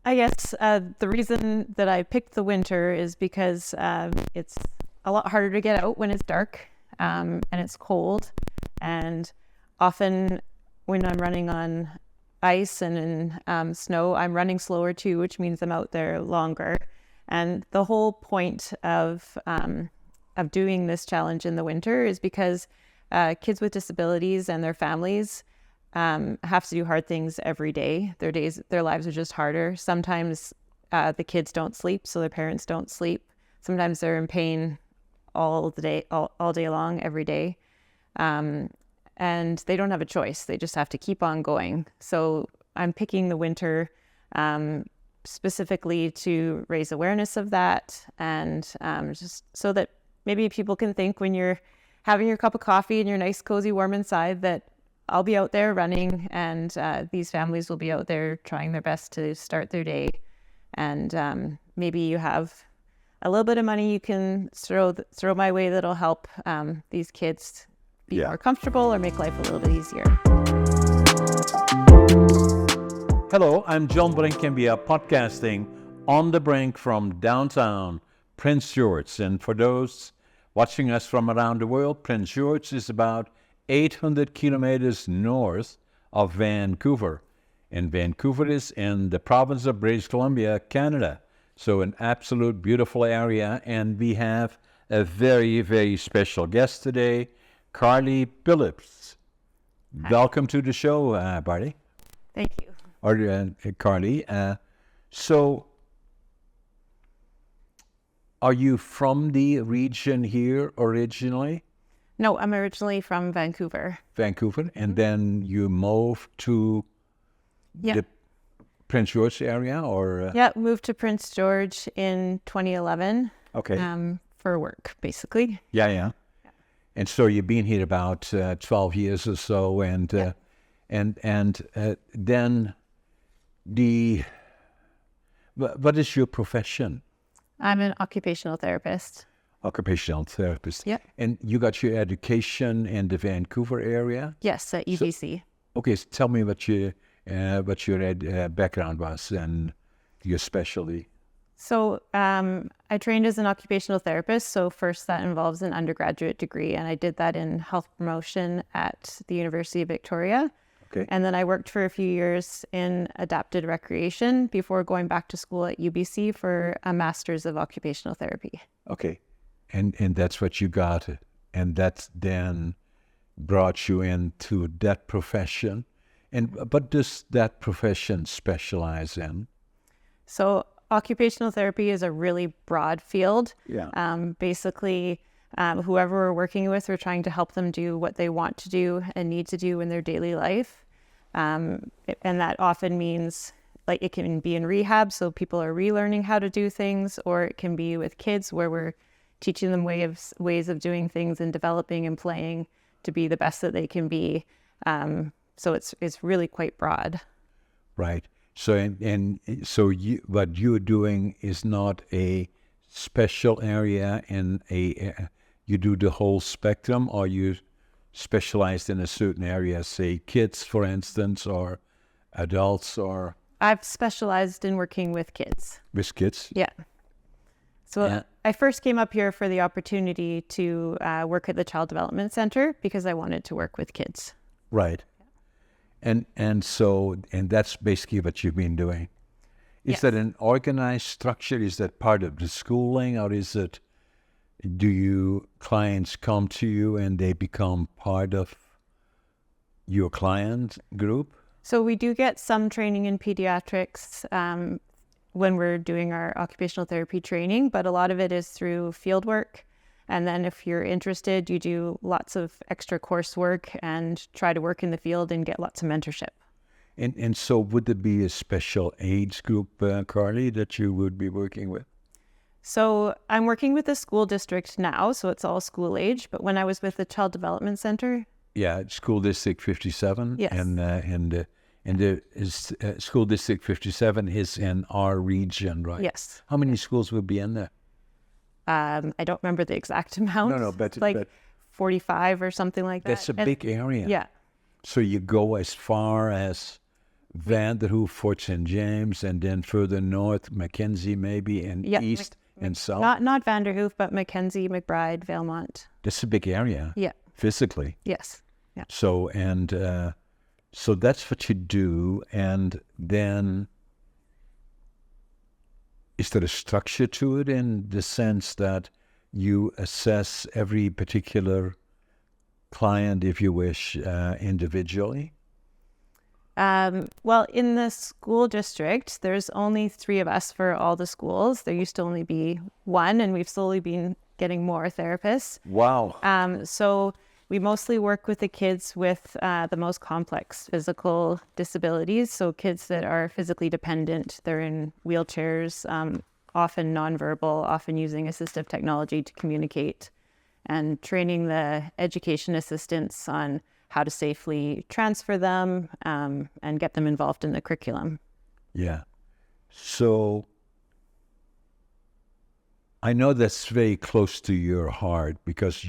I guess the reason that I picked the winter is because it's a lot harder to get out when it's dark and it's cold. And often when I'm running on ice and in snow, I'm running slower too, which means I'm out there longer. And the whole point of doing this challenge in the winter is because kids with disabilities and their families have to do hard things every day. Their lives are just harder. Sometimes the kids don't sleep, so their parents don't sleep. Sometimes they're in pain all day long, every day. And they don't have a choice. They just have to keep on going. So I'm picking the winter specifically to raise awareness of that, and just so that maybe people can think when you're having your cup of coffee and you're nice, cozy, warm inside, that I'll be out there running, and these families will be out there trying their best to start their day. And maybe you have a little bit of money you can throw my way that'll help these kids be more comfortable or make life a little bit easier. Hello, I'm John Brink, and we are podcasting on the Brink from downtown Prince George. And for those watching us from around the world, Prince George is about 800 kilometers north of Vancouver. And Vancouver is in the province of British Columbia, Canada. So an absolute beautiful area. And we have a very, very special guest today, Carley Billups. Hi. Welcome to the show, Barty. Thank you. Or Carley. So, are you from the region here originally? No, I'm originally from Vancouver. Vancouver, and then you moved to the Prince George area, or? Moved to Prince George in 2011. Okay. For work, basically. Yeah. And so you've been here about 12 years or so, and then what is your profession? I'm an occupational therapist. Occupational therapist. Yeah. And you got your education in the Vancouver area? Yes, at UBC. So tell me what your background was and your specialty. So I trained as an occupational therapist. So first that involves an undergraduate degree, and I did that in health promotion at the University of Victoria. Okay. And then I worked for a few years in adapted recreation before going back to school at UBC for a master's of occupational therapy. Okay. And that's what you got, and that then brought you into that profession. And what does that profession specialize in? So occupational therapy is a really broad field. Yeah. Basically, whoever we're working with, we're trying to help them do what they want to do and need to do in their daily life. And that often means, like, it can be in rehab, so people are relearning how to do things, or it can be with kids where we're teaching them ways of doing things and developing and playing to be the best that they can be. So it's really quite broad. Right. So so what you're doing is not a special area you do the whole spectrum, or you specialized in a certain area, say kids, for instance, or adults, or? I've specialized in working with kids. With kids? Yeah. So I first came up here for the opportunity to work at the Child Development Center because I wanted to work with kids. Right. And that's basically what you've been doing. Is that an organized structure? Is that part of the schooling, or is it, clients come to you and they become part of your client group? So we do get some training in pediatrics when we're doing our occupational therapy training, but a lot of it is through field work. And then if you're interested, you do lots of extra coursework and try to work in the field and get lots of mentorship. And so would there be a special age group, Carley, that you would be working with? So I'm working with the school district now, so it's all school age. But when I was with the Child Development Center. Yeah, School District 57. Yes. And School District 57 is in our region, right? Yes. How many schools would be in there? I don't remember the exact amount. No, but 45 or something like that. That's a big area. Yeah. So you go as far as Vanderhoof, Fort St. James, and then further north, Mackenzie maybe, and Yeah, east and south. not Vanderhoof, but Mackenzie, McBride, Valemont. That's a big area. Yeah. Physically. Yes. Yeah. So so that's what you do, and then is there a structure to it in the sense that you assess every particular client, if you wish, individually? Well, in the school district, there's only 3 of us for all the schools. There used to only be 1, and we've slowly been getting more therapists. Wow. So we mostly work with the kids with the most complex physical disabilities. So kids that are physically dependent, they're in wheelchairs, often nonverbal, often using assistive technology to communicate, and training the education assistants on how to safely transfer them and get them involved in the curriculum. Yeah. So I know that's very close to your heart because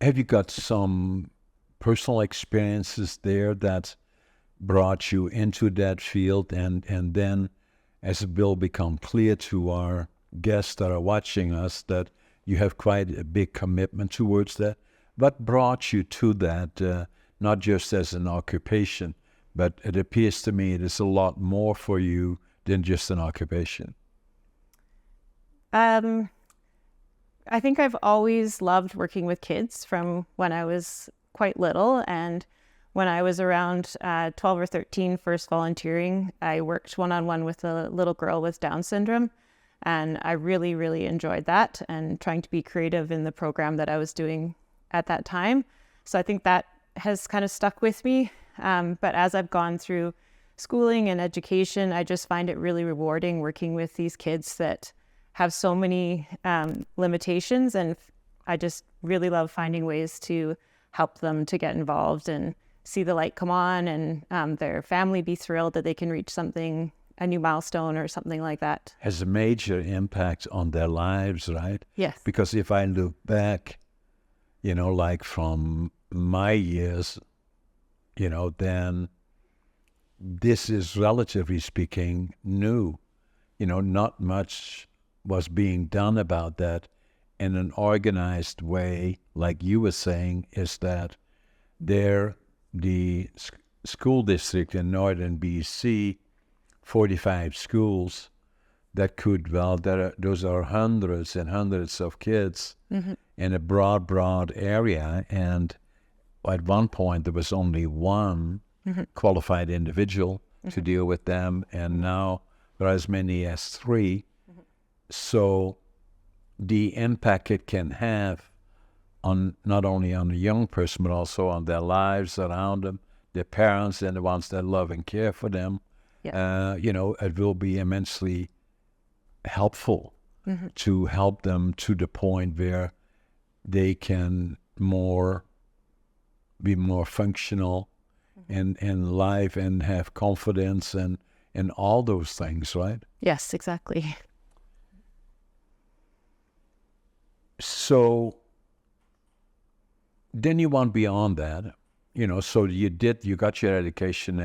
have you got some personal experiences there that brought you into that field, and then as it will become clear to our guests that are watching us that you have quite a big commitment towards that. What brought you to that, not just as an occupation, but it appears to me it is a lot more for you than just an occupation? I think I've always loved working with kids from when I was quite little. And when I was around 12 or 13, first volunteering, I worked one-on-one with a little girl with Down syndrome. And I really, really enjoyed that, and trying to be creative in the program that I was doing at that time. So I think that has kind of stuck with me. But as I've gone through schooling and education, I just find it really rewarding working with these kids that have so many limitations. And I just really love finding ways to help them to get involved and see the light come on, and their family be thrilled that they can reach something, a new milestone or something like that. Has a major impact on their lives, right? Yes. Because if I look back, like from my years, then this is, relatively speaking, new. Not much was being done about that in an organized way, like you were saying, is that the school district in northern BC, 45 schools that could, those are hundreds and hundreds of kids in a broad area. And at one point, there was only one qualified individual to deal with them. And now there are as many as 3. So the impact it can have on not only on a young person, but also on their lives around them, their parents and the ones that love and care for them, it will be immensely helpful to help them to the point where they can be more functional in life and have confidence and all those things, right? Yes, exactly. So then you want beyond that, so you got your education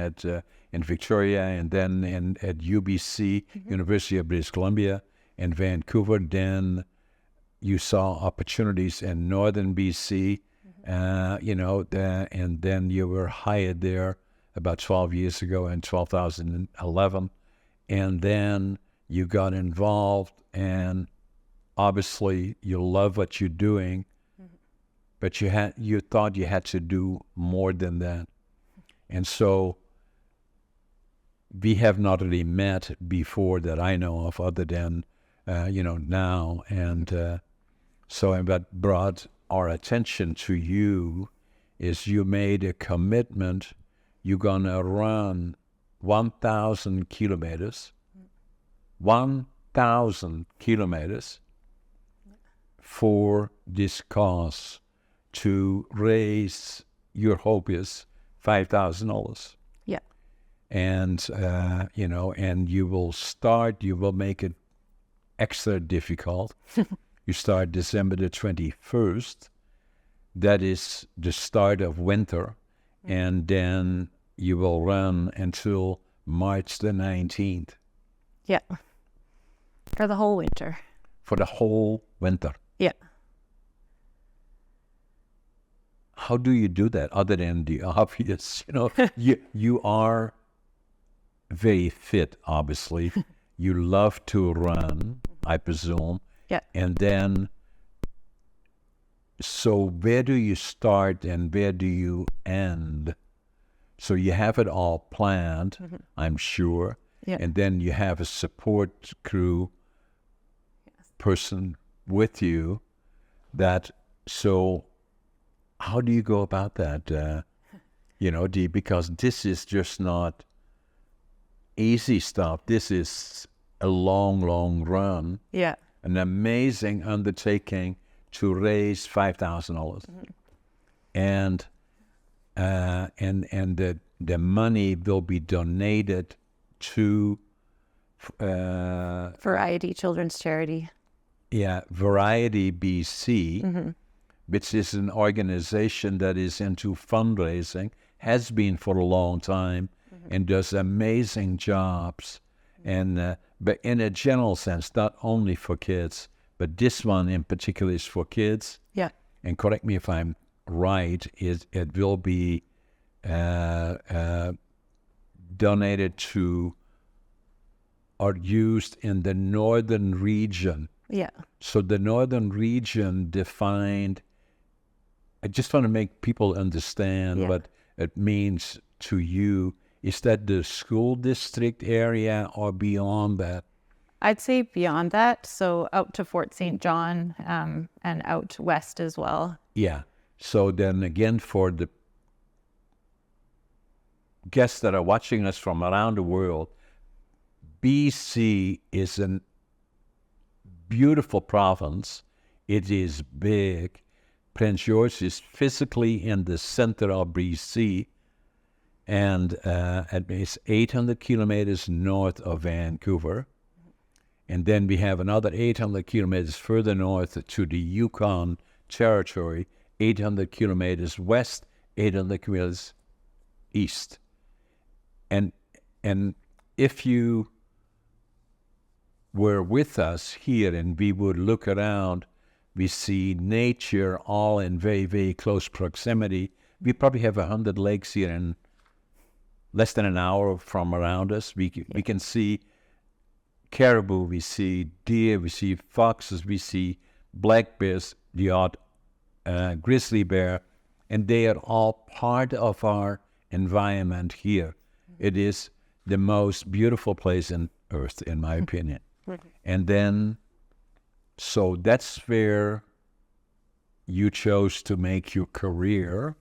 in Victoria, and then at UBC, University of British Columbia in Vancouver. Then you saw opportunities in northern BC, and then you were hired there about 12 years ago in 2011. And then you got involved, and obviously you love what you're doing, but you thought you had to do more than that. And so we have not really met before that I know of, other than, now. And so what brought our attention to you is you made a commitment. You're going to run 1,000 kilometers, 1,000 kilometers for this cause, to raise, your hope is $5,000. Yeah. And, and you will make it extra difficult. You start December the 21st. That is the start of winter. And then you will run until March the 19th Yeah. For the whole winter. for the whole winter. Yeah. How do you do that other than the obvious? You are very fit, obviously. You love to run, I presume. Yeah. And then, so where do you start and where do you end? So you have it all planned, I'm sure. Yeah. And then you have a support crew person with you so how do you go about that? Because this is just not easy stuff. This is a long, long run. Yeah. An amazing undertaking to raise $5,000. And the money will be donated to Variety Children's Charity. Variety BC, which is an organization that is into fundraising, has been for a long time, and does amazing jobs. And but in a general sense, not only for kids, but this one in particular is for kids. Yeah. And correct me if I'm right, it will be donated to or used in the northern region. Yeah. So the northern region defined, I just want to make people understand what it means to you. Is that the school district area or beyond that? I'd say beyond that, so out to Fort St. John and out west as well. Yeah. So then again, for the guests that are watching us from around the world, BC is a beautiful province. It is big. Prince George is physically in the center of BC, and it's 800 kilometers north of Vancouver. And then we have another 800 kilometers further north to the Yukon Territory, 800 kilometers west, 800 kilometers east. And if you were with us here and we would look around, we see nature all in very, very close proximity. We probably have 100 lakes here in less than an hour from around us. We can see caribou, we see deer, we see foxes, we see black bears, the odd grizzly bear, and they are all part of our environment here. It is the most beautiful place on earth, in my opinion. And then, so that's where you chose to make your career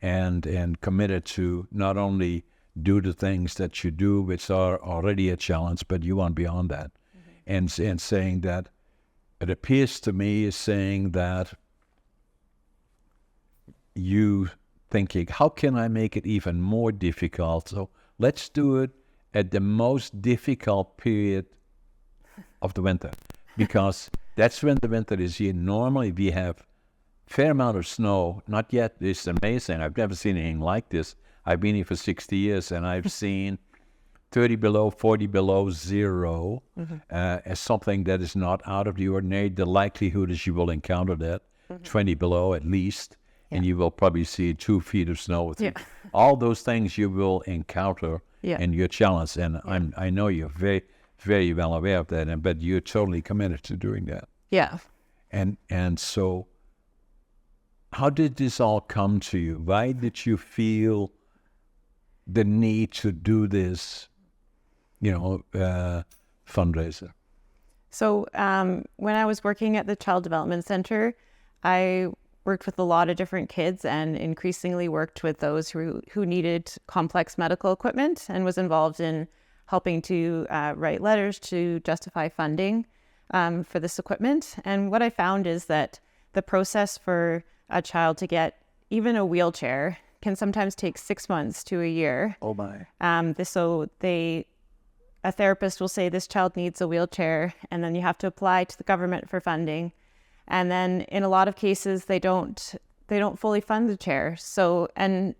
and committed to not only do the things that you do, which are already a challenge, but you want beyond that. And saying that, it appears to me is saying that you thinking, how can I make it even more difficult? So let's do it at the most difficult period of the winter, because that's when the winter is here. Normally we have fair amount of snow. Not yet. It's amazing. I've never seen anything like this. I've been here for 60 years, and I've seen 30 below, 40 below zero as something that is not out of the ordinary. The likelihood is you will encounter that, 20 below at least, and you will probably see 2 feet of snow with it. All those things you will encounter in your challenge, and I know you're very, very well aware of that, but you're totally committed to doing that. Yeah. And so how did this all come to you? Why did you feel the need to do this, fundraiser? So when I was working at the Child Development Center, I worked with a lot of different kids and increasingly worked with those who needed complex medical equipment, and was involved in helping to write letters to justify funding for this equipment. And what I found is that the process for a child to get even a wheelchair can sometimes take 6 months to a year. Oh my. A therapist will say this child needs a wheelchair, and then you have to apply to the government for funding. And then in a lot of cases, they don't fully fund the chair. So, and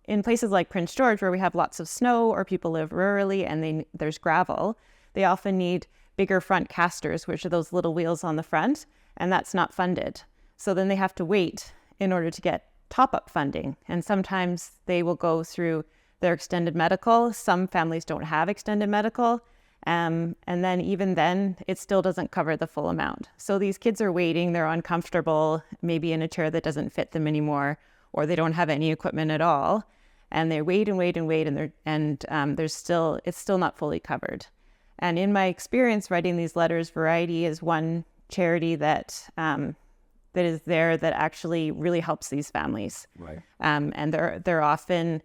in places like Prince George, where we have lots of snow or people live rurally and there's gravel, they often need bigger front casters, which are those little wheels on the front, and that's not funded. So then they have to wait in order to get top-up funding. And sometimes they will go through their extended medical. Some families don't have extended medical. And then even then, it still doesn't cover the full amount. So these kids are waiting, they're uncomfortable, maybe in a chair that doesn't fit them anymore, or they don't have any equipment at all. And they wait and wait and wait, and it's still not fully covered. And in my experience writing these letters, Variety is one charity that is there that actually really helps these families. Right. And they're often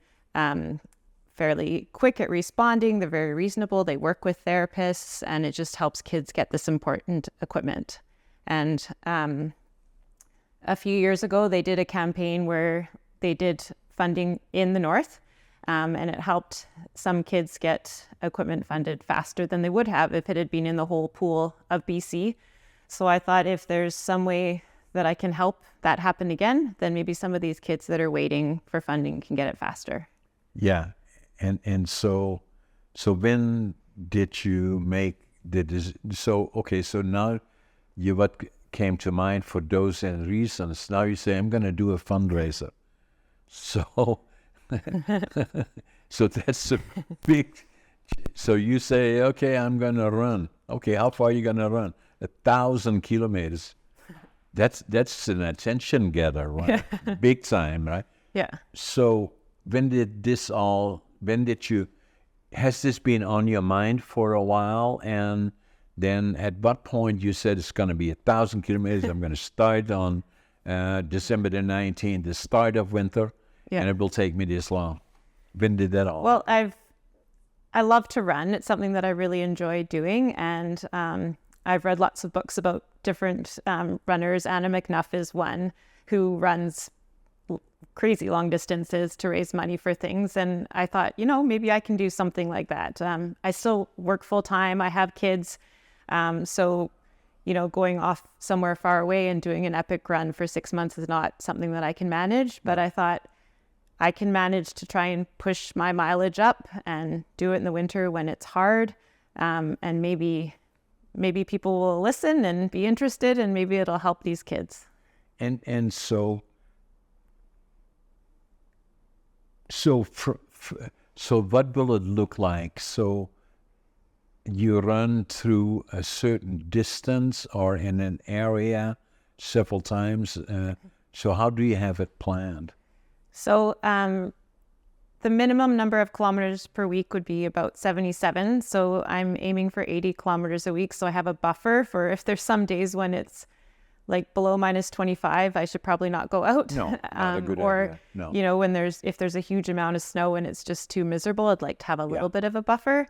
fairly quick at responding. They're very reasonable. They work with therapists, and it just helps kids get this important equipment. And a few years ago, they did a campaign where they did funding in the north, and it helped some kids get equipment funded faster than they would have if it had been in the whole pool of BC. So I thought, if there's some way that I can help that happen again, then maybe some of these kids that are waiting for funding can get it faster. Yeah. And so when did you make so now what came to mind for those and reasons, now you say, I'm going to do a fundraiser. So so that's a big, so you say, okay, I'm going to run. Okay, how far are you going to run? 1,000 kilometers. That's an attention getter, right? Big time, right? Yeah. So has this been on your mind for a while? And then at what point you said it's going to be 1,000 kilometers, I'm going to start on December the 19th, the start of winter, and it will take me this long. When did that all? Well, I love to run. It's something that I really enjoy doing. And I've read lots of books about different runners. Anna McNuff is one who runs crazy long distances to raise money for things. And I thought, maybe I can do something like that. I still work full time. I have kids. So, going off somewhere far away and doing an epic run for 6 months is not something that I can manage. But I thought I can manage to try and push my mileage up and do it in the winter when it's hard. And maybe people will listen and be interested, and maybe it'll help these kids. And so what will it look like? So you run through a certain distance or in an area several times. So how do you have it planned? So the minimum number of kilometers per week would be about 77. So I'm aiming for 80 kilometers a week. So I have a buffer for if there's some days when it's like below minus 25, I should probably not go out. No, not a good or, idea. No. when if there's a huge amount of snow and it's just too miserable, I'd like to have a little bit of a buffer.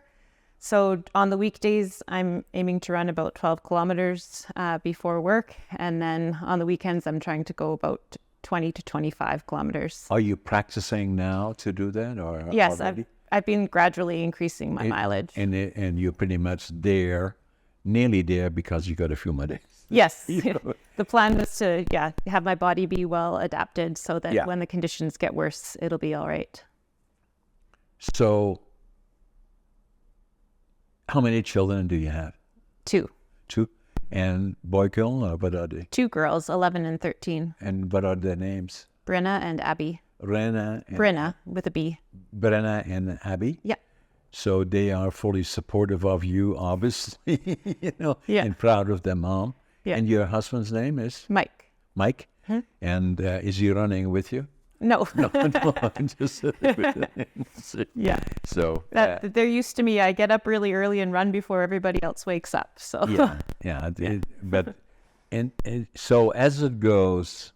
So on the weekdays, I'm aiming to run about 12 kilometers before work. And then on the weekends, I'm trying to go about 20 to 25 kilometers. Are you practicing now to do that? Or yes, already? I've been gradually increasing my mileage. And you're pretty much there, nearly there, because you got a few more days. Yes. The plan was to, have my body be well adapted so that when the conditions get worse, it'll be all right. So how many children do you have? 2. And boy, girl, or what are they? 2 girls, 11 and 13. And what are their names? Brenna and Abby. Brenna with a B. Brenna and Abby? Yeah. So they are fully supportive of you, obviously, and proud of their mom. Yeah. And your husband's name is? Mike. Mike? Hmm? And is he running with you? No. No, I'm just yeah. So they're used to me. I get up really early and run before everybody else wakes up. So but so as it goes,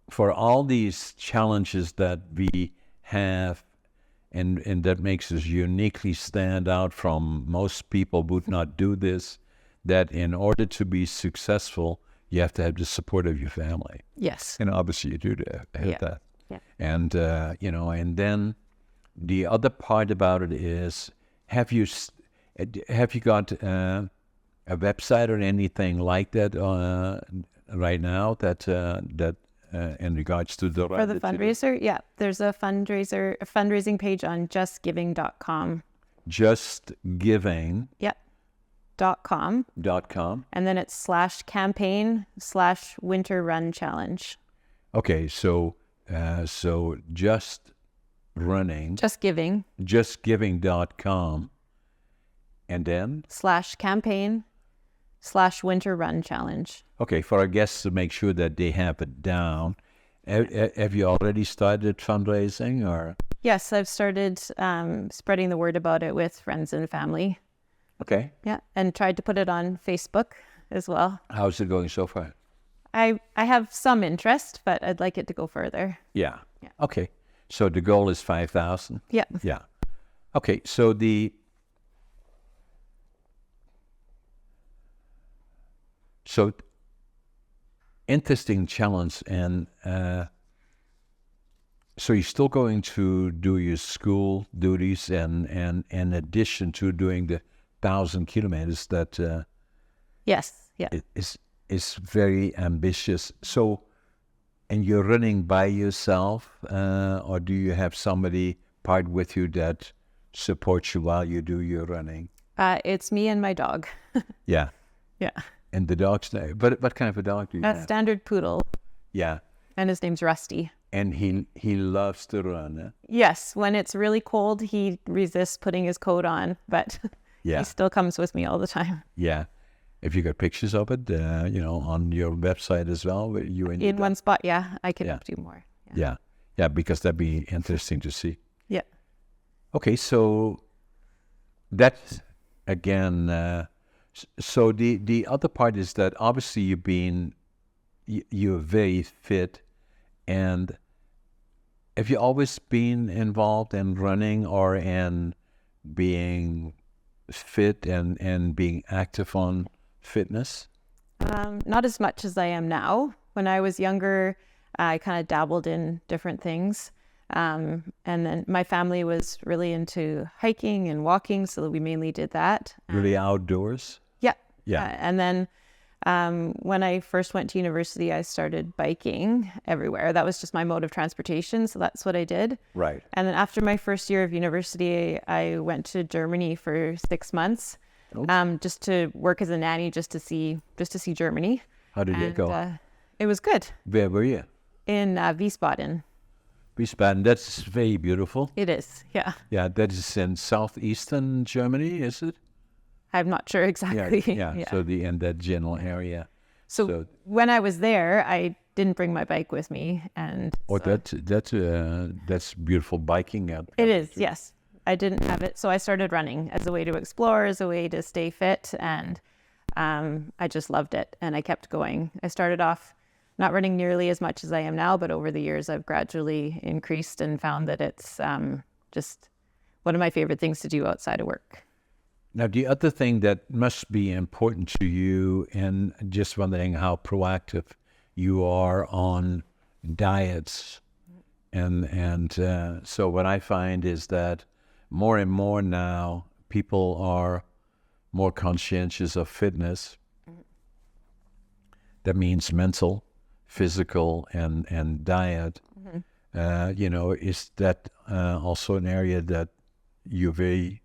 for all these challenges that we have, and that makes us uniquely stand out from most people would not do this, that in order to be successful, you have to have the support of your family. Yes. And obviously you do have that. Yeah. And, and then the other part about it is, have you got a website or anything like that right now that in regards to the For the fundraiser, yeah, there's a fundraising page on justgiving.com. Justgiving.com. Yep. .com. And then it's /campaign/winter run challenge. Okay, so just running. Justgiving.com. And then? /campaign/winter run challenge. Okay, for our guests to make sure that they have it down. Have you already started fundraising or? Yes, I've started spreading the word about it with friends and family. Okay. Yeah, and tried to put it on Facebook as well. How's it going so far? I have some interest, but I'd like it to go further. Yeah. Okay. So the goal is 5,000? Yeah. Yeah. Okay, so interesting challenge, and so you're still going to do your school duties, and in addition to doing the 1,000 kilometers, that Yes. Yeah. is very ambitious. So, and you're running by yourself, or do you have somebody part with you that supports you while you do your running? It's me and my dog. Yeah. Yeah. And the dog's name? But what kind of a dog do you have? A standard poodle. Yeah. And his name's Rusty. And he loves to run. Eh? Yes. When it's really cold, he resists putting his coat on, but Yeah. he still comes with me all the time. Yeah. If you got pictures of it, on your website as well, where you In one spot, yeah. I can do more. Yeah. Yeah, because that'd be interesting to see. Yeah. Okay, so that's, again, so the other part is that obviously you're very fit, and have you always been involved in running or in being fit and being active on fitness? Not as much as I am now. When I was younger, I kind of dabbled in different things. And then my family was really into hiking and walking, so we mainly did that. Really outdoors? Yeah. Yeah. And then when I first went to university, I started biking everywhere. That was just my mode of transportation, so that's what I did. Right. And then after my first year of university, I went to Germany for 6 months, just to work as a nanny, just to see Germany. How did it go? It was good. Where were you? In Wiesbaden. Wiesbaden, that's very beautiful. It is, yeah. Yeah, that is in southeastern Germany, is it? I'm not sure exactly. Yeah. So in that general area. So when I was there, I didn't bring my bike with me, and that's beautiful biking out. It is, yes. I didn't have it, so I started running as a way to explore, as a way to stay fit, and I just loved it, and I kept going. I started off not running nearly as much as I am now, but over the years I've gradually increased and found that it's just one of my favorite things to do outside of work. Now, the other thing that must be important to you, and just wondering how proactive you are on diets, and so what I find is that more and more now people are more conscientious of fitness. That means mental, physical, and diet. Is that also an area that you're very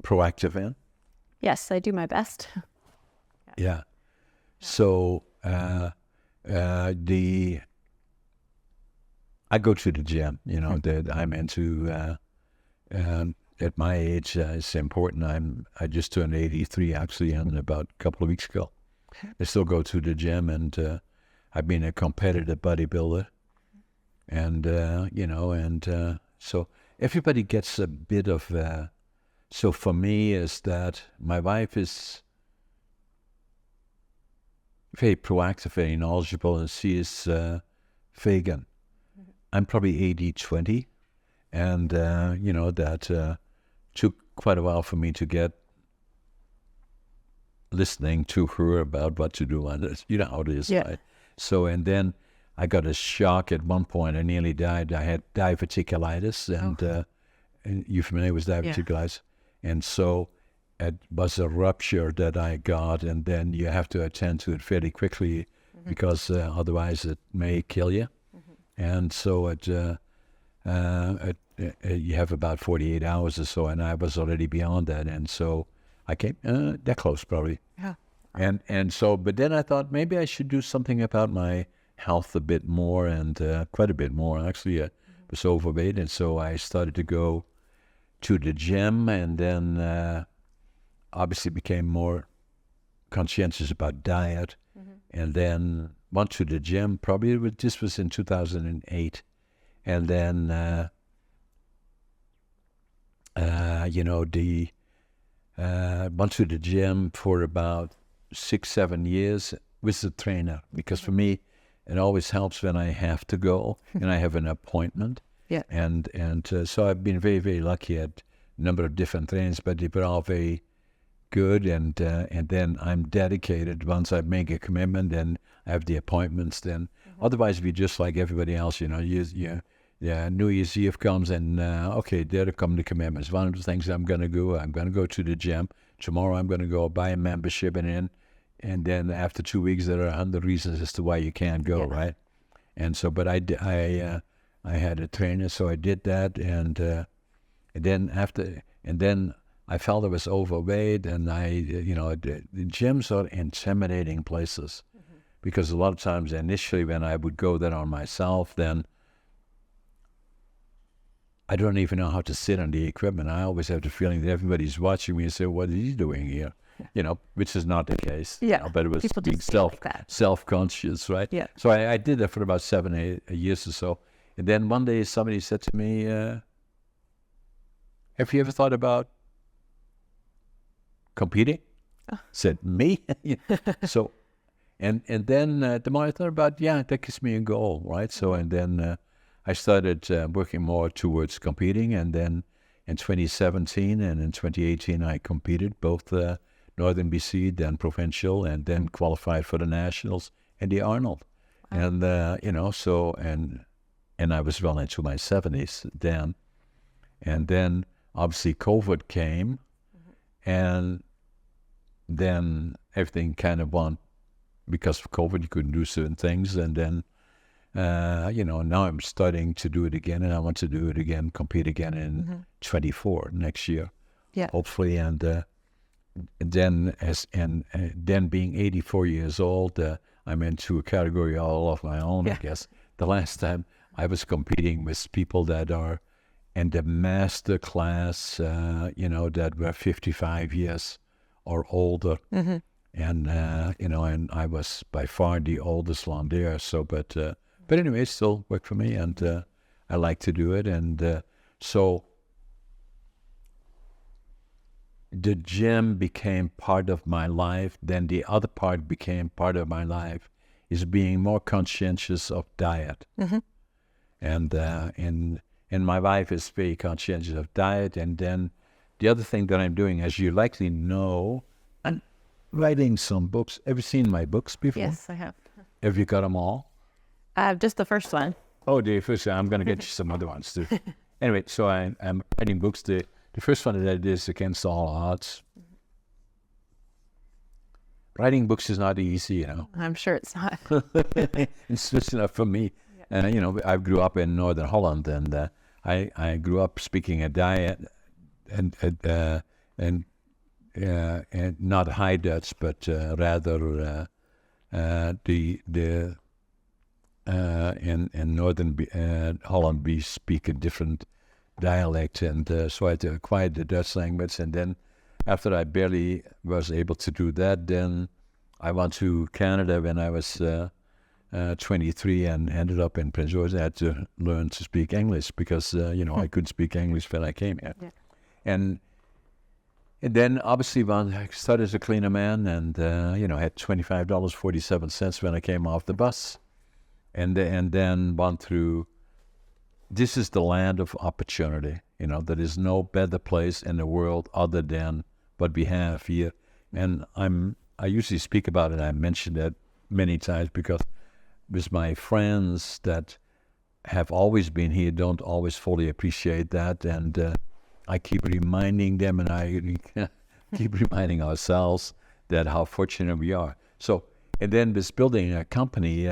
proactive in? Yes, I do my best. Yeah. So I go to the gym. That I'm into. At my age, it's important. I just turned 83 actually, and about a couple of weeks ago. I still go to the gym, and I've been a competitive bodybuilder, and so everybody gets a bit of. So for me, is that my wife is very proactive, very knowledgeable, and she is vegan. I'm probably 80-20, and that took quite a while for me to get listening to her about what to do. And you know how it is, right? So, and then I got a shock at one point. I nearly died. I had diverticulitis, and you're familiar with diverticulitis? And so it was a rupture that I got, and then you have to attend to it fairly quickly. because otherwise it may kill you. And so you have about 48 hours or so, and I was already beyond that. And so I came that close probably. Yeah. And so, but then I thought maybe I should do something about my health a bit more, and quite a bit more. Actually, I was overweight, and so I started to go to the gym, and then obviously became more conscientious about diet, and then went to the gym. Probably this was in 2008, and then went to the gym for about 6-7 years with a trainer, because for me it always helps when I have to go and I have an appointment. Yeah. And so I've been very, very lucky at a number of different trainers, but they were all very good, and then I'm dedicated. Once I make a commitment, then I have the appointments. Then otherwise, we just like everybody else, New Year's Eve comes, and okay, there come the commitments. One of the things I'm going to go to the gym tomorrow. I'm going to go buy a membership, and then after 2 weeks, there are 100 reasons as to why you can't go, right? And so, but I had a trainer, so I did that, and then I felt I was overweight, and the gyms are intimidating places, because a lot of times initially when I would go there on myself, then I don't even know how to sit on the equipment. I always have the feeling that everybody's watching me and say, "What is he doing here?" Which is not the case. Yeah, but it was people being just feel like that. self-conscious, right? Yeah. So I did that for about 7-8 years or so, and then one day somebody said to me, "Have you ever thought about competing?" Said, "Me?" So, and then the more I thought about, that gives me a goal, right? So, and then I started working more towards competing, and then in 2017 and in 2018 I competed both Northern BC, then provincial, and then qualified for the nationals and the Arnold. And so and I was well into my 70s then, and then obviously COVID came, and then everything kind of went, because of COVID you couldn't do certain things, and then now I'm starting to do it again, and I want to do it again, compete again in 24 next year, hopefully, and then being 84 years old, I'm into a category all of my own, I guess. The last time I was competing with people that are in the master class, that were 55 years or older, and and I was by far the oldest one there. So, but anyway, it still worked for me, and I like to do it, and so the gym became part of my life. Then the other part became part of my life is being more conscientious of diet, and my wife is very conscientious of diet. And then the other thing that I'm doing, as you likely know, I'm writing some books. Have you seen my books before? Yes, I have. Have you got them all? Just the first one. Oh, the first one. I'm going to get you some other ones too. Anyway, so I'm writing books. The first one that I did is Against All Odds. Writing books is not easy, I'm sure it's not. It's just enough for me. I grew up in Northern Holland, and I grew up speaking a diet and not High Dutch, but rather in Northern Holland we speak a different dialect, and so I acquired the Dutch language. And then after I barely was able to do that, then I went to Canada when I was 23 and ended up in Prince George. I had to learn to speak English because I couldn't speak English when I came here. And then obviously when I started as a cleaner man, and I had $25.47 when I came off the bus, and then went through. This is the land of opportunity. There is no better place in the world other than what we have here. And I usually speak about it. I mentioned that many times because with my friends that have always been here don't always fully appreciate that. And I keep reminding them, and I keep reminding ourselves that how fortunate we are. So And then this building a company,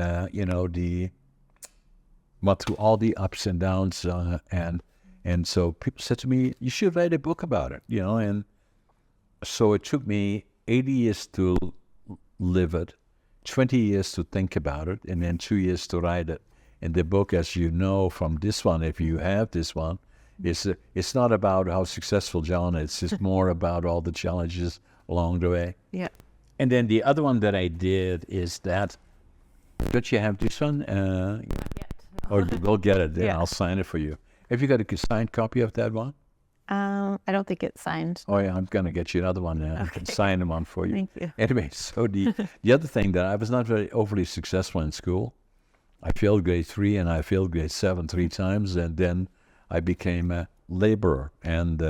went through all the ups and downs, and so people said to me, "You should write a book about it," and so it took me 80 years to live it, 20 years to think about it, and then 2 years to write it. And the book, as you know from this one, if you have this one, it's not about how successful John is. It's more about all the challenges along the way. Yeah. And then the other one that I did is that, don't you have this one? Not yet. Or we'll get it. Then Yeah. I'll sign it for you. Have you got a signed copy of that one? I don't think it's signed. Oh yeah, I'm gonna get you another one now. I can sign them on for you. Thank you. Anyway, so the other thing that I was not very overly successful in school. I failed grade 3 and I failed grade 7 3 times, and then I became a laborer, and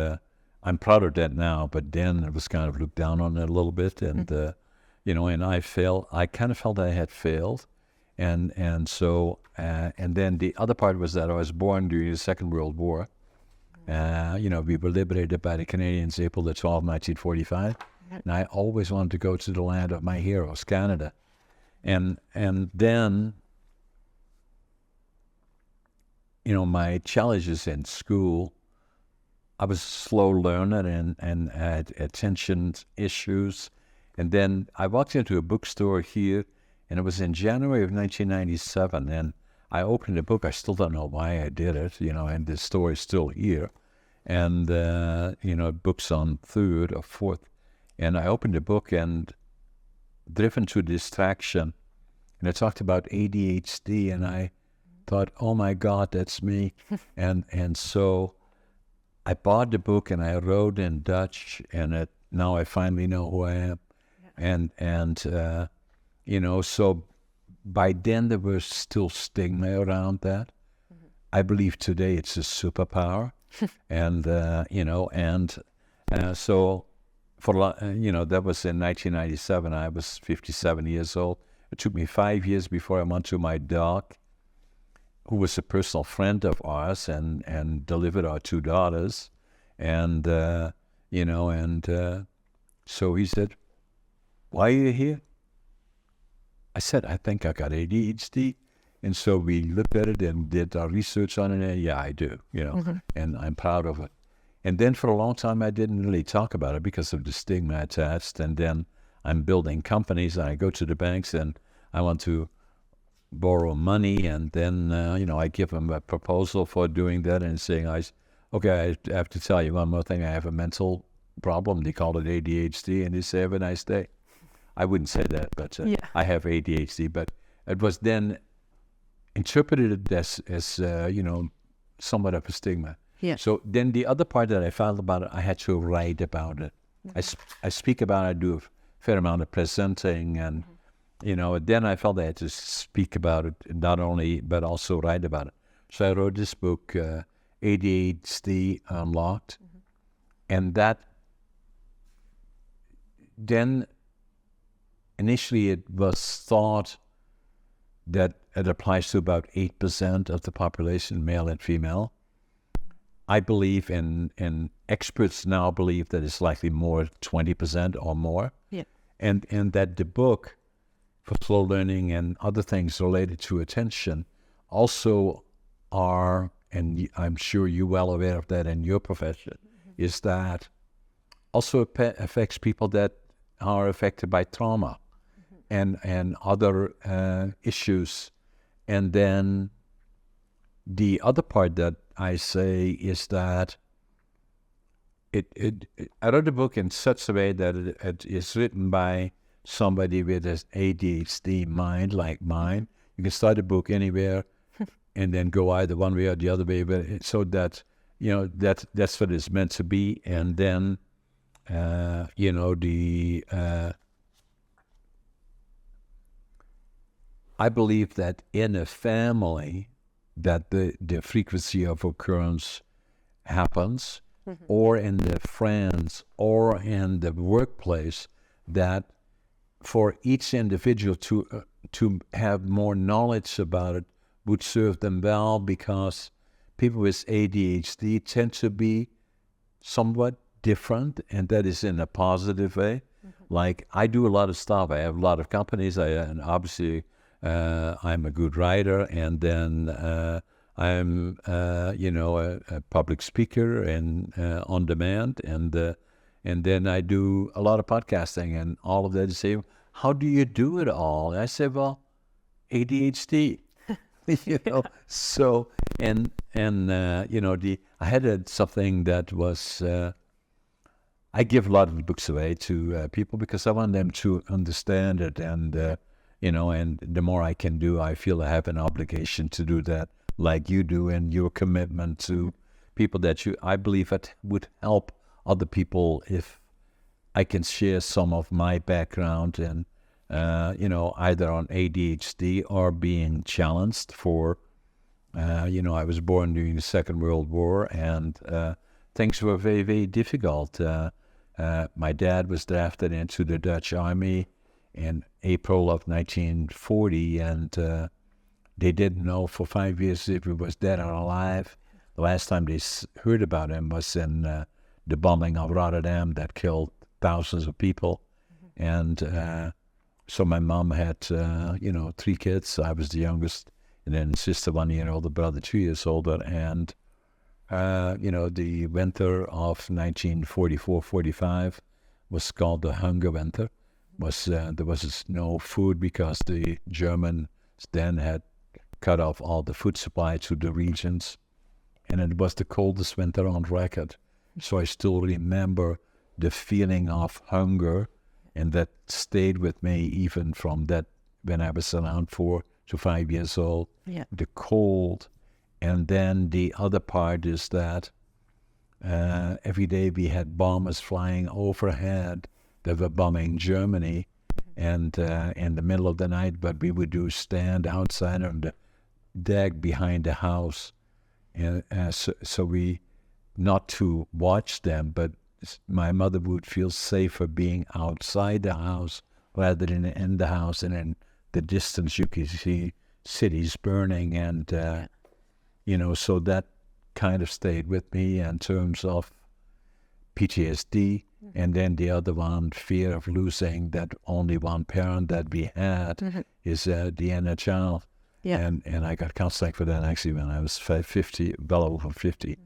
I'm proud of that now. But then it was kind of looked down on it a little bit, and and I failed. I kind of felt I had failed, and so and then the other part was that I was born during the Second World War. We were liberated by the Canadians April the 12th, 1945. And I always wanted to go to the land of my heroes, Canada. And then, my challenges in school, I was a slow learner and had attention issues. And then I walked into a bookstore here, and it was in January of 1997. And I opened a book. I still don't know why I did it, and the store is still here. And, books on third or fourth. And I opened the book and driven to distraction. And it talked about ADHD. And I thought, oh my God, that's me. and so I bought the book and I wrote in Dutch. And now I finally know who I am. Yeah. And so by then there was still stigma around that. Mm-hmm. I believe today it's a superpower. And, so for, that was in 1997. I was 57 years old. It took me 5 years before I went to my doc, who was a personal friend of ours, and delivered our 2 daughters. And, so he said, "Why are you here?" I said, "I think I got ADHD." And so we looked at it and did our research on it. And yeah, I do, and I'm proud of it. And then for a long time, I didn't really talk about it because of the stigma attached. And then I'm building companies, and I go to the banks and I want to borrow money. And then, I give them a proposal for doing that and saying, okay, I have to tell you one more thing. I have a mental problem. They call it ADHD. And they say, "Have a nice day." I wouldn't say that, but I have ADHD. But it was then interpreted as somewhat of a stigma. Yeah. So then the other part that I felt about it, I had to write about it. Mm-hmm. I speak about it. I do a fair amount of presenting, and then I felt I had to speak about it, not only but also write about it. So I wrote this book, ADHD Unlocked, and that then initially it was thought that it applies to about 8% of the population, male and female. I believe, and experts now believe that it's likely more, 20% or more. Yeah. And that the book for slow learning and other things related to attention also are, and I'm sure you're well aware of that in your profession, is that also affects people that are affected by trauma and other issues. And then the other part that I say is that I wrote the book in such a way that it is written by somebody with an ADHD mind like mine. You can start a book anywhere and then go either one way or the other way, but so that that's what it's meant to be. And then I believe that in a family that the frequency of occurrence happens, or in the friends, or in the workplace, that for each individual to have more knowledge about it would serve them well, because people with ADHD tend to be somewhat different, and that is in a positive way. Like I do a lot of stuff. I have a lot of companies. And obviously I'm a good writer, and then I'm a public speaker and on demand, and then I do a lot of podcasting and all of that. You say, how do you do it all? And I say, well, ADHD. So and I had something that was I give a lot of books away to people because I want them to understand it, and and the more I can do, I feel I have an obligation to do that, like you do, and your commitment to people that I believe it would help other people if I can share some of my background and either on ADHD or being challenged for, I was born during the Second World War, and things were very, very difficult. My dad was drafted into the Dutch Army in April of 1940, and they didn't know for 5 years if he was dead or alive. The last time they heard about him was in the bombing of Rotterdam that killed thousands of people. And so my mom had, 3 kids. I was the youngest, and then sister 1 year older, brother 2 years older. And, the winter of 1944-45 was called the Hunger Winter. There was no food because the Germans then had cut off all the food supply to the regions. And it was the coldest winter on record. So I still remember the feeling of hunger, and that stayed with me even from that when I was around 4 to 5 years old. Yeah. The cold. And then the other part is that every day we had bombers flying overhead that were bombing Germany, and in the middle of the night, what we would do, stand outside on the deck behind the house, and so we, not to watch them, but my mother would feel safer being outside the house rather than in the house, and in the distance you could see cities burning, and so that kind of stayed with me in terms of PTSD. And then the other one, fear of losing that only one parent that we had, is the NHL. Yeah. And I got counseling for that actually when I was 50, well over 50.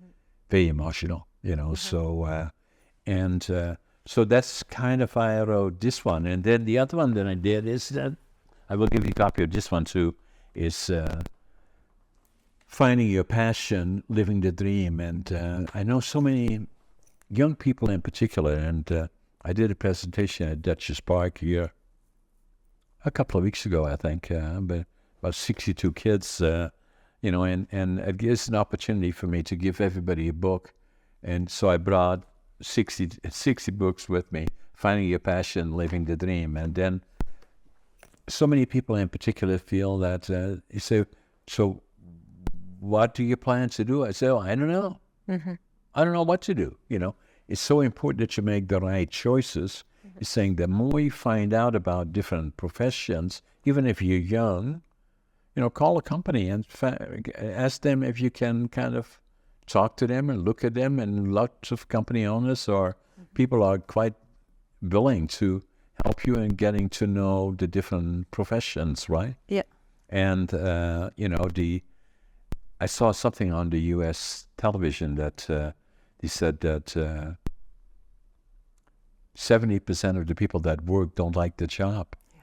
Very emotional, so so that's kind of why I wrote this one. And then the other one that I did is that I will give you a copy of this one too, is finding your passion, living the dream. And I know so many young people in particular, and I did a presentation at Duchess Park here a couple of weeks ago, I think, but about 62 kids, and it gives an opportunity for me to give everybody a book. And so I brought 60 books with me, finding your passion, living the dream. And then so many people in particular feel that, you say, so what do you plan to do? I say, I don't know. I don't know what to do. It's so important that you make the right choices. It's saying the more you find out about different professions, even if you're young, call a company and ask them if you can kind of talk to them and look at them. And lots of company owners or people are quite willing to help you in getting to know the different professions, right? Yeah. And, I saw something on the U.S. television that they said that 70% of the people that work don't like the job. Yeah.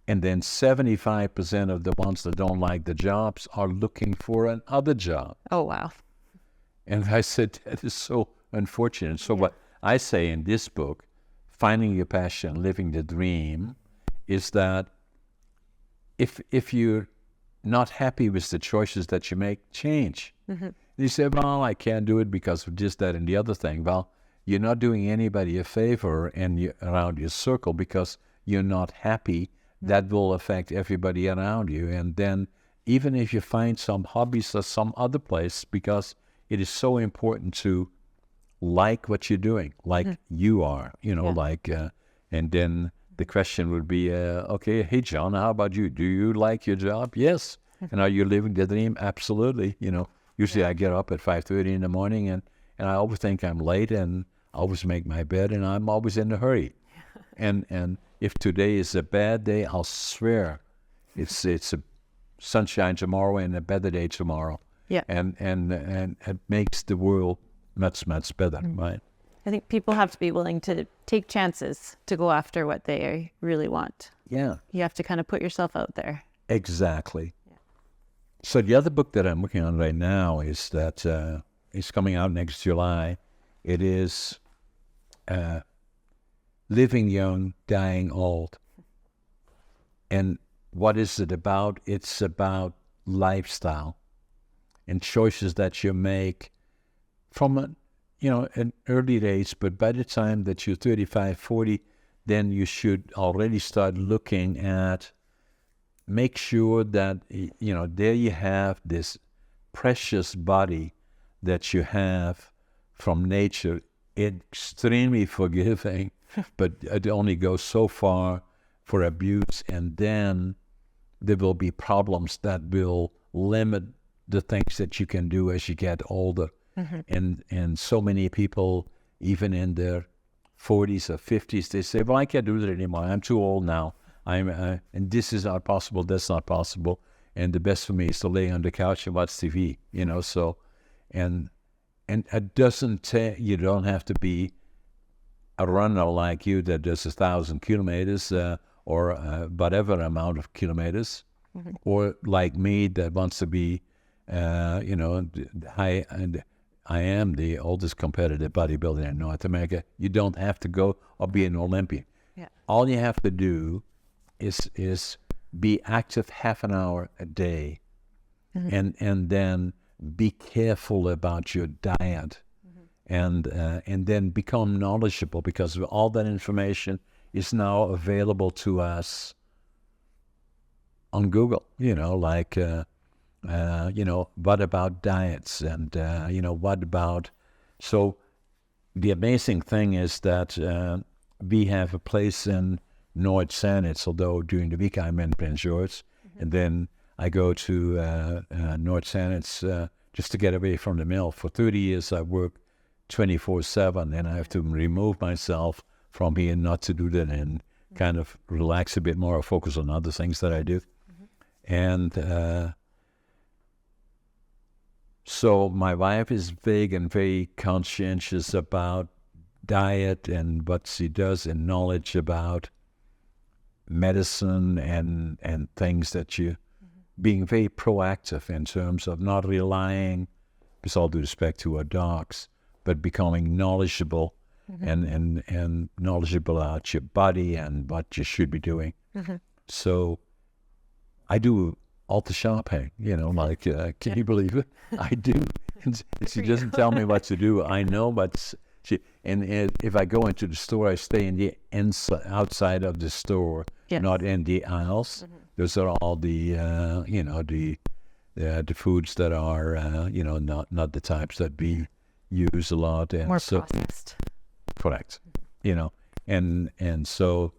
And then 75% of the ones that don't like the jobs are looking for another job. Oh, wow. And I said, that is so unfortunate. So what I say in this book, Finding Your Passion, Living the Dream, is that if you're not happy with the choices that you make, change. You say, well, I can't do it because of this, that, and the other thing. Well, you're not doing anybody a favor around your circle because you're not happy. That will affect everybody around you. And then even if you find some hobbies or some other place, because it is so important to like what you're doing, like you are, and then the question would be, okay, hey, John, how about you? Do you like your job? Yes. And are you living the dream? Absolutely. Usually I get up at 5:30 in the morning, and I always think I'm late, and I always make my bed, and I'm always in a hurry. And if today is a bad day, I'll swear it's a sunshine tomorrow and a better day tomorrow. Yeah. And it makes the world much better, right? I think people have to be willing to take chances to go after what they really want. Yeah. You have to kind of put yourself out there. Exactly. Yeah. So the other book that I'm working on right now is that it's coming out next July. It is Living Young, Dying Old. And what is it about? It's about lifestyle and choices that you make from in early days, but by the time that you're 35, 40, then you should already start looking at, make sure that, there you have this precious body that you have from nature, extremely forgiving, but it only goes so far for abuse, and then there will be problems that will limit the things that you can do as you get older. And so many people, even in their 40s or 50s, they say, well, I can't do that anymore. I'm too old now. And this is not possible. That's not possible. And the best for me is to lay on the couch and watch TV, so, and it doesn't you don't have to be a runner like you that does 1,000 kilometers or whatever amount of kilometers, or like me that wants to be, high, and I am the oldest competitive bodybuilder in North America. You don't have to go or be an Olympian. Yeah. All you have to do is be active half an hour a day, and then be careful about your diet, and then become knowledgeable, because all that information is now available to us on Google. What about diets, and what about, so the amazing thing is that we have a place in North Sanitz, although during the week I'm in Prince George, and then I go to North Sanitz just to get away from the mill. For 30 years I work 24/7, and I have to remove myself from here, not to do that, and kind of relax a bit more, or focus on other things that I do. And so my wife is big and very conscientious about diet and what she does, and knowledge about medicine and things that you, being very proactive in terms of not relying, with all due respect to our dogs, but becoming knowledgeable and knowledgeable about your body and what you should be doing. So I do all the shopping, can you believe it? I do. And she doesn't tell me what to do. I know, but if I go into the store, I stay in the outside of the store, not in the aisles. Those are all the, the foods that are, not the types that we use a lot. And more processed. Correct. And so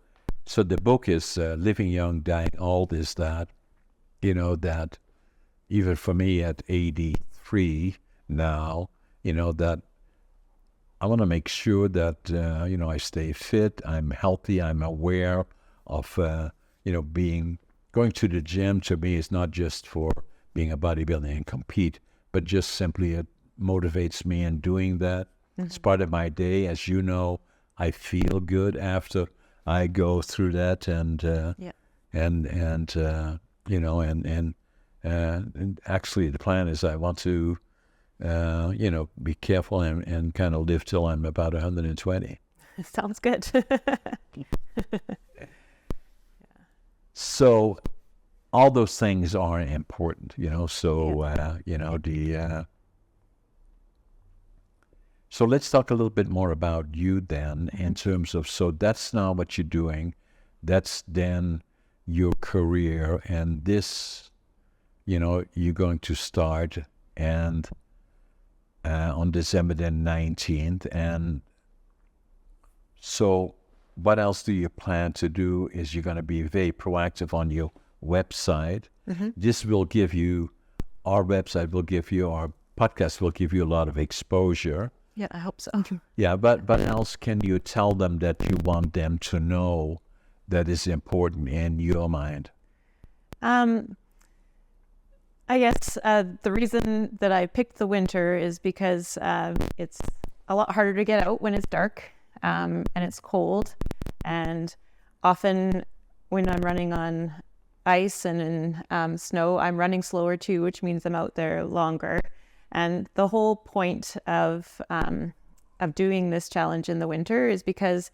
the book is Living Young, Dying Old, is that, that even for me at 83 now, that I want to make sure that, I stay fit, I'm healthy, I'm aware of, going to the gym to me is not just for being a bodybuilder and compete, but just simply it motivates me in doing that. It's part of my day. As you know, I feel good after I go through that, and actually the plan is I want to, be careful and kind of live till I'm about 120. Sounds good. So all those things are important, so let's talk a little bit more about you then, in terms of, so that's now what you're doing. That's then your career, and this, you're going to start and on December the 19th. And so what else do you plan to do? Is you're going to be very proactive on your website. This will give you, our website will give you, our podcast will give you a lot of exposure. Yeah, I hope so. Yeah, but else can you tell them that you want them to know that is important in your mind? Um, I guess the reason that I picked the winter is because it's a lot harder to get out when it's dark and it's cold. And often when I'm running on ice and in snow, I'm running slower too, which means I'm out there longer. And the whole point of doing this challenge in the winter is because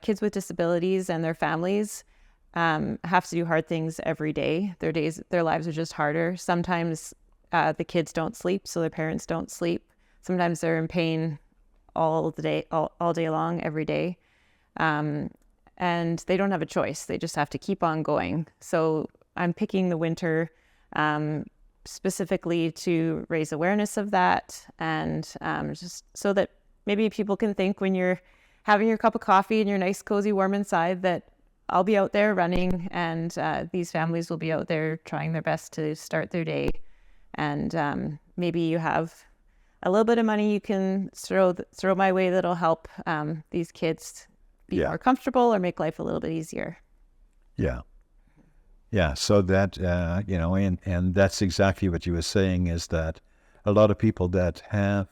kids with disabilities and their families have to do hard things every day. Their lives are just harder. Sometimes the kids don't sleep, so their parents don't sleep. Sometimes they're in pain all day long, every day. And they don't have a choice. They just have to keep on going. So I'm picking the winter specifically to raise awareness of that, and just so that maybe people can think when you're having your cup of coffee and you're nice, cozy, warm inside, that I'll be out there running, and these families will be out there trying their best to start their day. And maybe you have a little bit of money you can throw my way that'll help these kids be more comfortable or make life a little bit easier. Yeah. Yeah. So that, and that's exactly what you were saying, is that a lot of people that have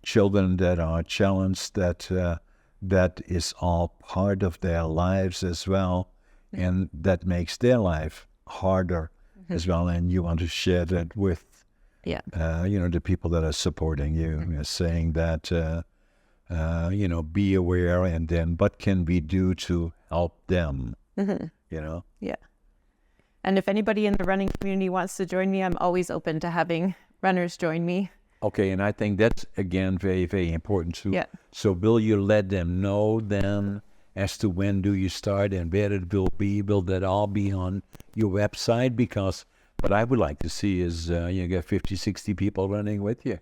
children that are challenged, that is all part of their lives as well. Mm-hmm. And that makes their life harder as well. And you want to share that with, the people that are supporting you, saying that, be aware, and then what can we do to help them, Yeah. And if anybody in the running community wants to join me, I'm always open to having runners join me. Okay, and I think that's, again, very, very important too. Yeah. So will you let them know then as to when do you start and where it will be? Will that all be on your website? Because what I would like to see is you get 50, 60 people running with you.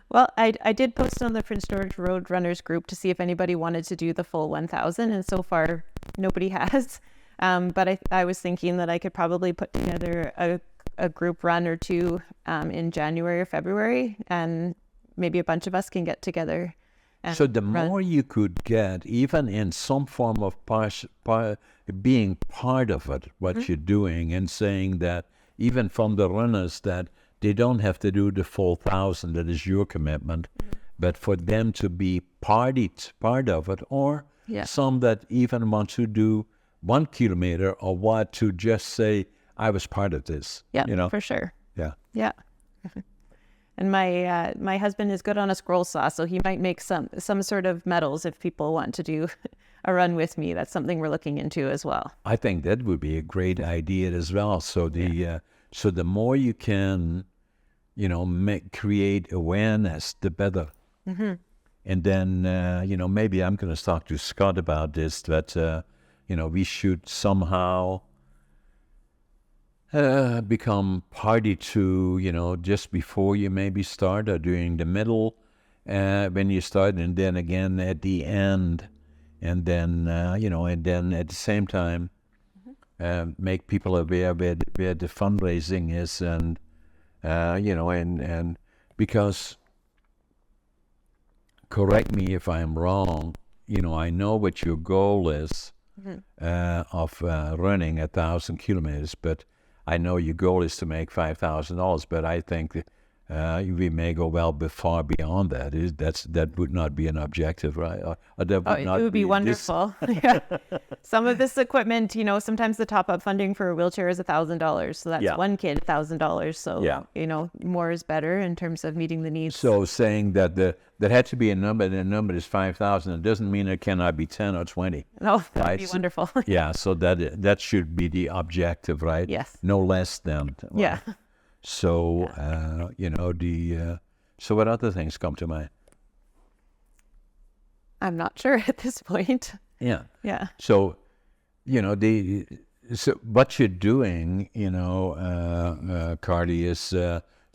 Well, I did post on the Prince George Road Runners group to see if anybody wanted to do the full 1,000, and so far nobody has. But I was thinking that I could probably put together a group run or two in January or February, and maybe a bunch of us can get together. And so the more you could get, even in some form of being part of it, what you're doing, and saying that even from the runners that they don't have to do the full 1,000, that is your commitment, but for them to be part of it, or some that even want to do 1 kilometer or what, to just say, I was part of this. Yeah, for sure. Yeah. Yeah. And my husband is good on a scroll saw, so he might make some sort of medals if people want to do a run with me. That's something we're looking into as well. I think that would be a great idea as well. So the more you can, create awareness, the better. Mm-hmm. And then, maybe I'm going to talk to Scott about this, that, we should somehow become party to, just before you maybe start, or during the middle when you start, and then again at the end, and then, and then at the same time, make people aware where the fundraising is, and, and because, correct me if I'm wrong, I know what your goal is of running 1,000 kilometers, but I know your goal is to make $5,000, but I think we may go far beyond that. That would not be an objective, right? It would be wonderful. Yeah. Some of this equipment, sometimes the top-up funding for a wheelchair is $1,000, so that's one kid $1,000. So more is better in terms of meeting the needs. So saying that there had to be a number, and the number is 5,000. It doesn't mean it cannot be 10 or 20. No, that would be wonderful. Yeah, so that should be the objective, right? Yes. No less than. Right? Yeah. So so what other things come to mind? I'm not sure at this point. Yeah. Yeah. So, so what you're doing, Carley, is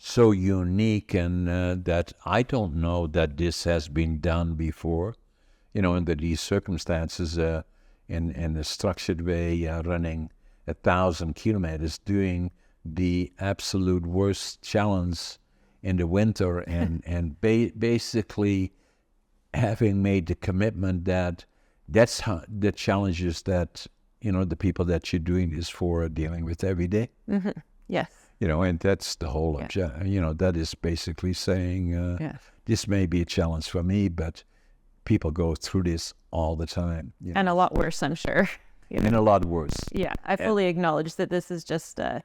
so unique, and that I don't know that this has been done before, under these circumstances, in a structured way, running 1,000 kilometers, doing the absolute worst challenge in the winter, and basically having made the commitment that that's how the challenges that the people that you're doing this for are dealing with every day. Yes. And that's the whole object. That is basically saying this may be a challenge for me, but people go through this all the time. And a lot worse, I'm sure. And a lot worse. Yeah, I fully acknowledge that this is just a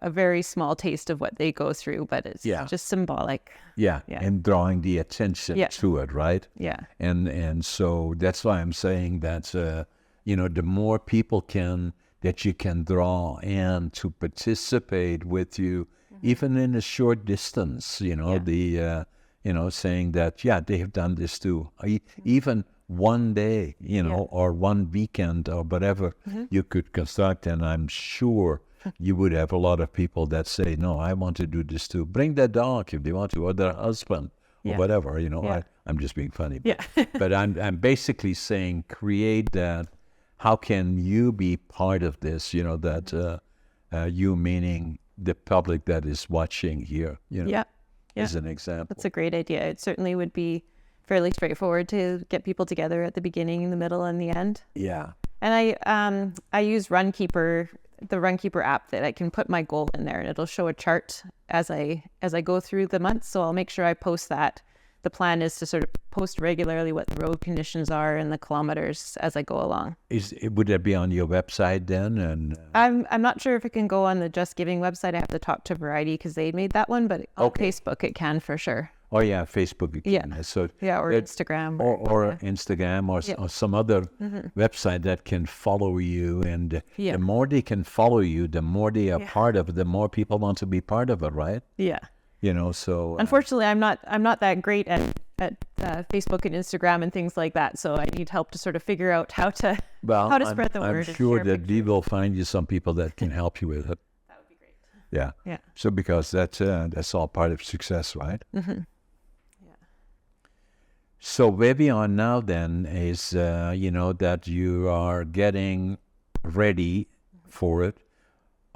very small taste of what they go through, but it's just symbolic. Yeah, and drawing the attention to it, right? Yeah. And so that's why I'm saying that, the more people that you can draw and to participate with you, even in a short distance, saying that, they have done this too. Even one day, or one weekend or whatever you could construct. And I'm sure you would have a lot of people that say, no, I want to do this too. Bring their dog if they want to, or their husband, or whatever, I'm just being funny. But I'm basically saying, create that. How can you be part of this, that you meaning the public that is watching here, is an example. That's a great idea. It certainly would be fairly straightforward to get people together at the beginning, the middle, and the end. Yeah. And I use Runkeeper, the Runkeeper app, that I can put my goal in there, and it'll show a chart as I go through the month. So I'll make sure I post that. The plan is to sort of post regularly what the road conditions are and the kilometers as I go along. Would that be on your website then? And I'm not sure if it can go on the Just Giving website. I have to talk to Variety because they made that one, but on Facebook it can for sure. Oh yeah, Facebook. Yeah. So or Instagram. Or Instagram or some other website that can follow you. And the more they can follow you, the more they are part of it, the more people want to be part of it, right? Yeah. So unfortunately, I'm not that great at Facebook and Instagram and things like that. So I need help to sort of figure out how to spread the word. I'm sure that we will find you some people that can help you with it. That would be great. Yeah. Yeah. So because that's all part of success, right? Yeah. So where we are now then is that you are getting ready for it.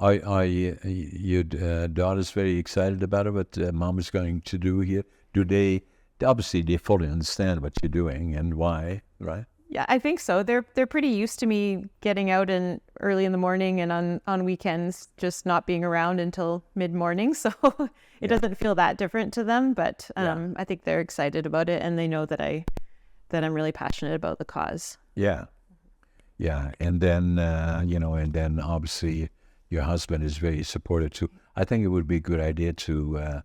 Your daughter's very excited about it, what mom is going to do here. Obviously they fully understand what you're doing and why, right? Yeah, I think so. They're pretty used to me getting out early in the morning and on weekends, just not being around until mid-morning. So it doesn't feel that different to them, but I think they're excited about it, and they know that I'm really passionate about the cause. Yeah. Yeah. And then, and then obviously your husband is very supportive too. I think it would be a good idea to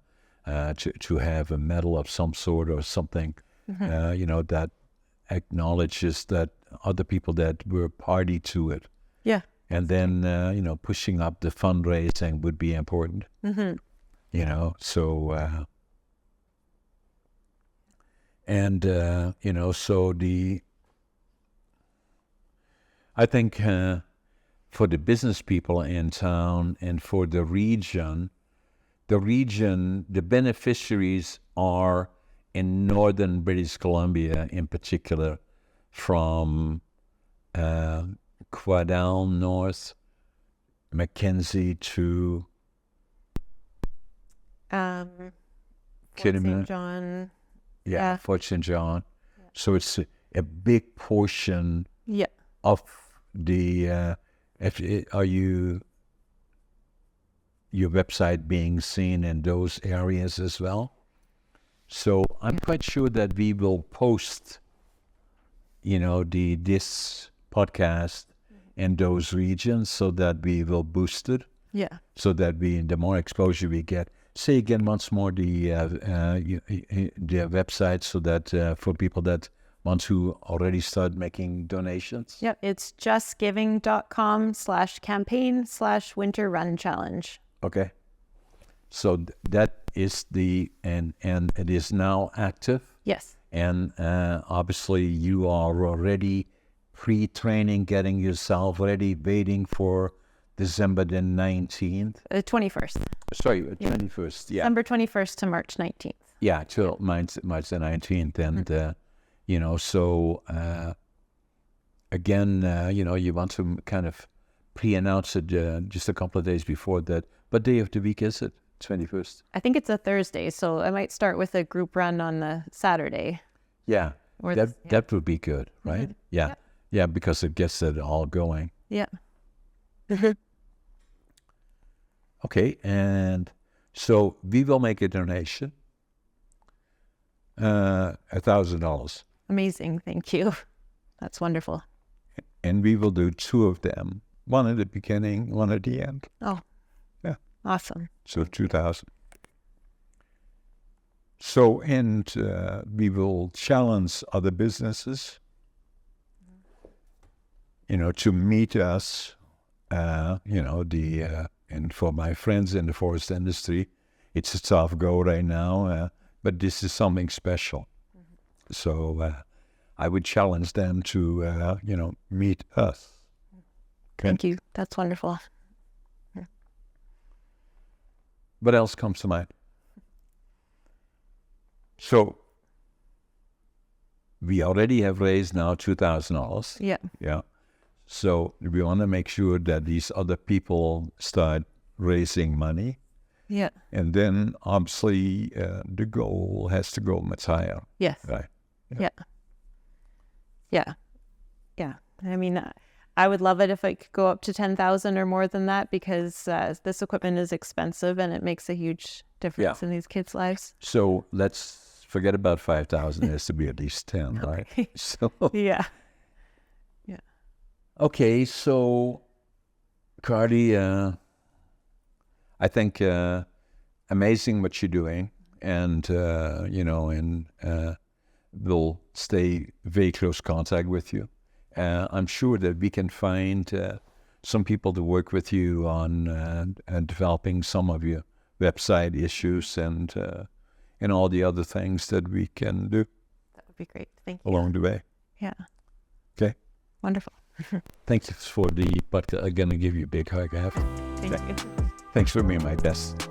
have a medal of some sort or something, that acknowledges that other people that were party to it. Yeah. And then, pushing up the fundraising would be important. So, I think for the business people in town and for the region, the beneficiaries are in northern British Columbia, in particular, from Quadell north, Mackenzie to Fort Kitimat. St. John. Yeah, Fort St. John. Yeah. So it's a big portion of the. Are your website being seen in those areas as well? So I'm quite sure that we will post, this podcast in those regions so that we will boost it. Yeah. So that the more exposure we get. Say again once more the website so that for people that want to already start making donations. Yep, it's justgiving.com/campaign/winter run challenge. Okay. So that is and it is now active. Yes. And obviously you are already pre-training, getting yourself ready, waiting for December the 19th. 21st. Sorry, 21st. Yeah. December 21st to March 19th. Yeah, till March the 19th. And, so again, you want to kind of pre-announce it just a couple of days before that. What day of the week is it? 21st. I think it's a Thursday, so I might start with a group run on the Saturday. Yeah, Or that would be good, right? Yeah. Yep. Yeah, because it gets it all going. Yeah. Okay, and so we will make a donation, $1,000, Amazing. Thank you. That's wonderful. and we will do 2 of them, one at the beginning, one at the end. Oh. Yeah. Awesome. So 2,000. So, and we will challenge other businesses, to meet us, and for my friends in the forest industry, it's a tough go right now, but this is something special. So I would challenge them to, meet us. Okay? Thank you. That's wonderful. What else comes to mind? So we already have raised now $2,000. Yeah. Yeah. So we want to make sure that these other people start raising money. Yeah. And then obviously the goal has to go much higher. Yes. Right. Yeah. Yeah. Yeah. I mean, I would love it if it could go up to 10,000 or more than that, because this equipment is expensive and it makes a huge difference in these kids' lives. So let's forget about 5,000. It has to be at least 10, right? Okay. So Yeah. okay, so Carley, I think amazing what you're doing, and we'll stay very close contact with you. I'm sure that we can find some people to work with you on developing some of your website issues and all the other things that we can do. That would be great. Thank you. Along the way. Yeah. Okay. Wonderful. Thanks for the podcast. I'm going to give you a big hug. Thank you. Thanks for being my best.